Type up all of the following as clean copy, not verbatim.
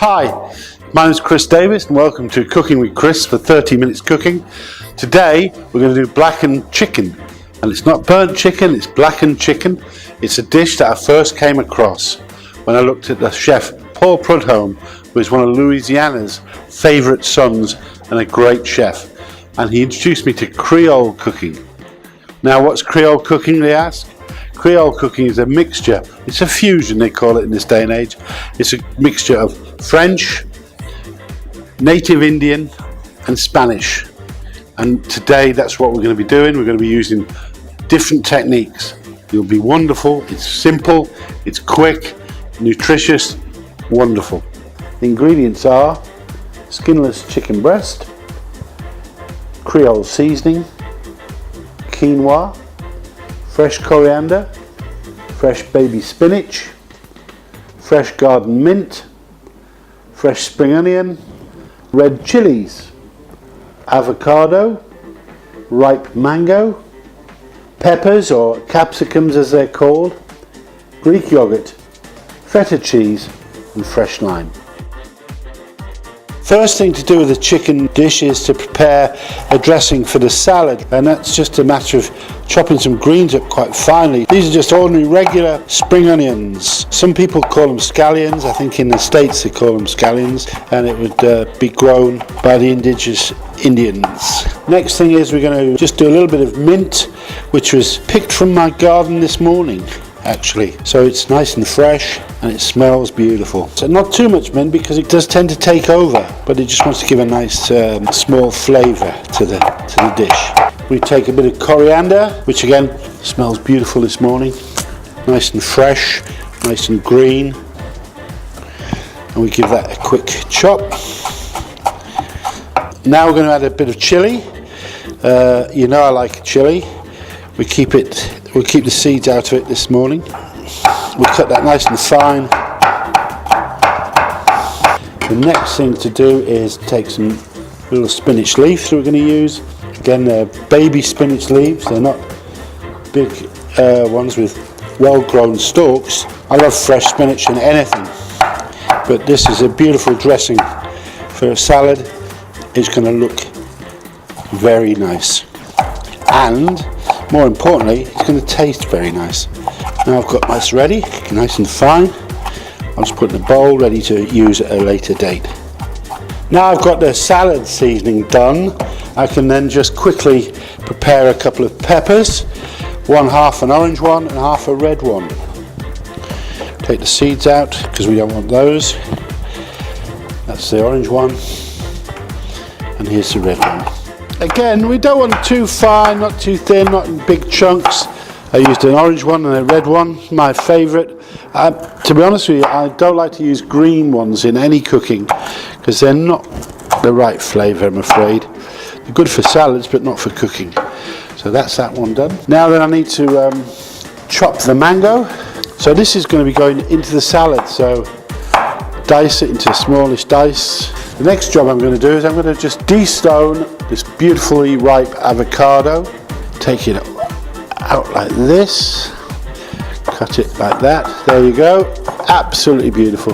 Hi, my name is Chris Davis and welcome to Cooking with Chris for 30 minutes cooking. Today we're going to do blackened chicken, and it's not burnt chicken, it's blackened chicken. It's a dish that I first came across when I looked at the chef Paul Prudhomme, who is one of Louisiana's favourite sons and a great chef, and he introduced me to Creole cooking. Now what's Creole cooking, they ask? Creole cooking is a mixture, it's a fusion they call it in this day and age. It's a mixture of French, native Indian and Spanish. And today that's what we're going to be doing. We're going to be using different techniques. It'll be wonderful, it's simple, it's quick, nutritious, wonderful. The ingredients are skinless chicken breast, Creole seasoning, quinoa, fresh coriander, fresh baby spinach, fresh garden mint, fresh spring onion, red chilies, avocado, ripe mango, peppers or capsicums as they're called, Greek yogurt, feta cheese and fresh lime. First thing to do with the chicken dish is to prepare a dressing for the salad, and that's just a matter of chopping some greens up quite finely. These are just ordinary regular spring onions. Some people call them scallions, I think in the States they call them scallions, and it would be grown by the indigenous Indians. Next thing is we're going to just do a little bit of mint, which was picked from my garden this morning actually, so it's nice and fresh and it smells beautiful. So not too much mint because it does tend to take over, but it just wants to give a nice small flavour to the dish. We take a bit of coriander, which again smells beautiful this morning, nice and fresh, nice and green, and we give that a quick chop. Now we're going to add a bit of chilli. You know I like chilli. We'll keep the seeds out of it this morning. We'll cut that nice and fine. The next thing to do is take some little spinach leaves that we're going to use. Again, they're baby spinach leaves, they're not big ones with well-grown stalks. I love fresh spinach in anything, but this is a beautiful dressing for a salad. It's going to look very nice, and more importantly, it's going to taste very nice. Now I've got this ready, nice and fine. I'll just put it in a bowl ready to use at a later date. Now I've got the salad seasoning done, I can then just quickly prepare a couple of peppers, half an orange one and half a red one. Take the seeds out because we don't want those. That's the orange one, and here's the red one. Again, we don't want too fine, not too thin, not in big chunks. I used an orange one and a red one, my favourite. To be honest with you, I don't like to use green ones in any cooking because they're not the right flavour, I'm afraid. They're good for salads but not for cooking. So that's that one done. Now then I need to chop the mango. So this is going to be going into the salad, so dice it into smallish dice. The next job I'm going to do is I'm going to just de-stone this beautifully ripe avocado. Take it out like this, cut it like that, there you go, absolutely beautiful.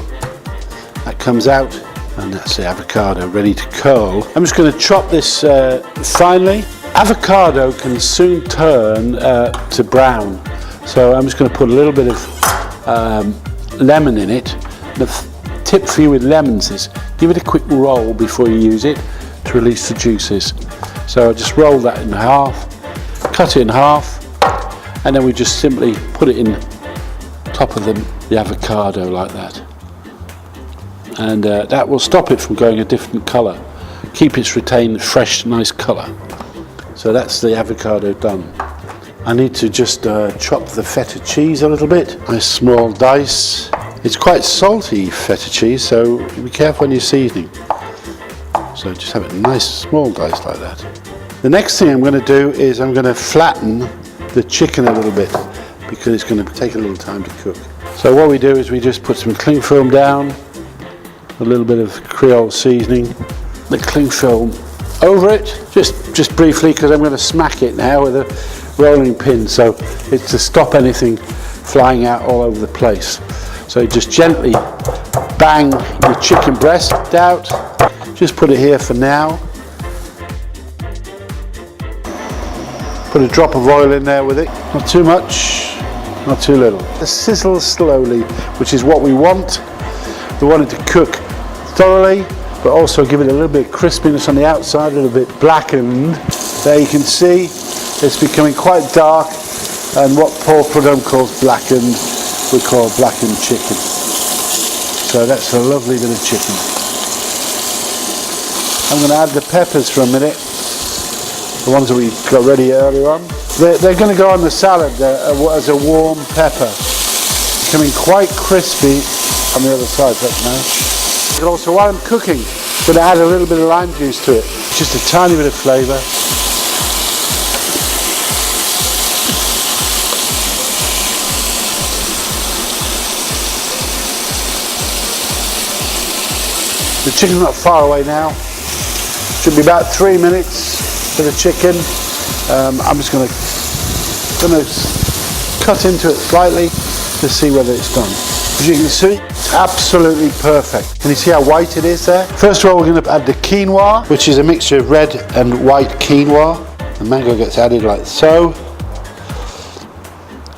That comes out, and that's the avocado ready to curl. I'm just going to chop this finely. Avocado can soon turn to brown, so I'm just going to put a little bit of lemon in it. The tip for you with lemons is give it a quick roll before you use it to release the juices. So I just roll that in half, cut it in half, and then we just simply put it in top of the avocado like that. And that will stop it from going a different colour. Keep its retained fresh, nice colour. So that's the avocado done. I need to just chop the feta cheese a little bit, nice small dice. It's quite salty feta cheese, so be careful when you're seasoning. So just have it nice small dice like that. The next thing I'm going to do is I'm going to flatten the chicken a little bit because it's going to take a little time to cook. So what we do is we just put some cling film down, a little bit of Creole seasoning, the cling film over it, just briefly because I'm going to smack it now with a rolling pin, so it's to stop anything flying out all over the place. So just gently bang the chicken breast out. Just put it here for now. Put a drop of oil in there with it. Not too much, not too little. Sizzle slowly, which is what we want. We want it to cook thoroughly, but also give it a little bit of crispiness on the outside, a little bit blackened. There you can see it's becoming quite dark, and what Paul Prudhomme calls blackened, we call blackened chicken. So that's a lovely bit of chicken. I'm going to add the peppers for a minute, the ones that we got ready earlier on. They're going to go on the salad as a warm pepper, becoming quite crispy on the other side, that's nice. And also while I'm cooking, I'm going to add a little bit of lime juice to it, just a tiny bit of flavour. The chicken's not far away now. Should be about 3 minutes for the chicken. I'm just going to cut into it slightly to see whether it's done. As you can see, it's absolutely perfect. Can you see how white it is there? First of all, we're going to add the quinoa, which is a mixture of red and white quinoa. The mango gets added like so.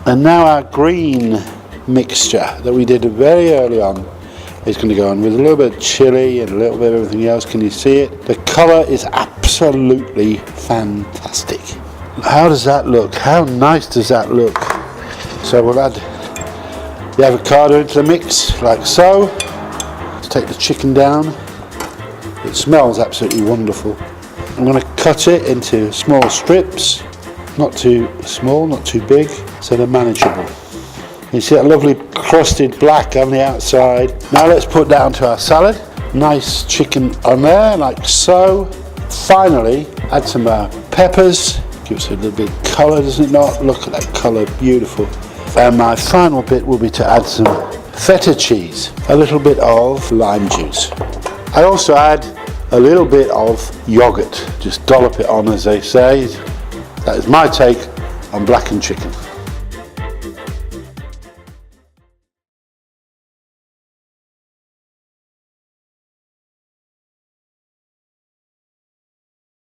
And now our green mixture that we did very early on is going to go on with a little bit of chili and a little bit of everything else. Can you see it? The colour is absolutely fantastic. How does that look? How nice does that look? So we'll add the avocado into the mix like so. Let's take the chicken down. It smells absolutely wonderful. I'm going to cut it into small strips, not too small, not too big, so they're manageable. You see that lovely crusted black on the outside. Now let's put that onto our salad. Nice chicken on there, like so. Finally, add some peppers. Gives it a little bit of colour, doesn't it not? Look at that colour, beautiful. And my final bit will be to add some feta cheese, a little bit of lime juice. I also add a little bit of yogurt. Just dollop it on, as they say. That is my take on blackened chicken.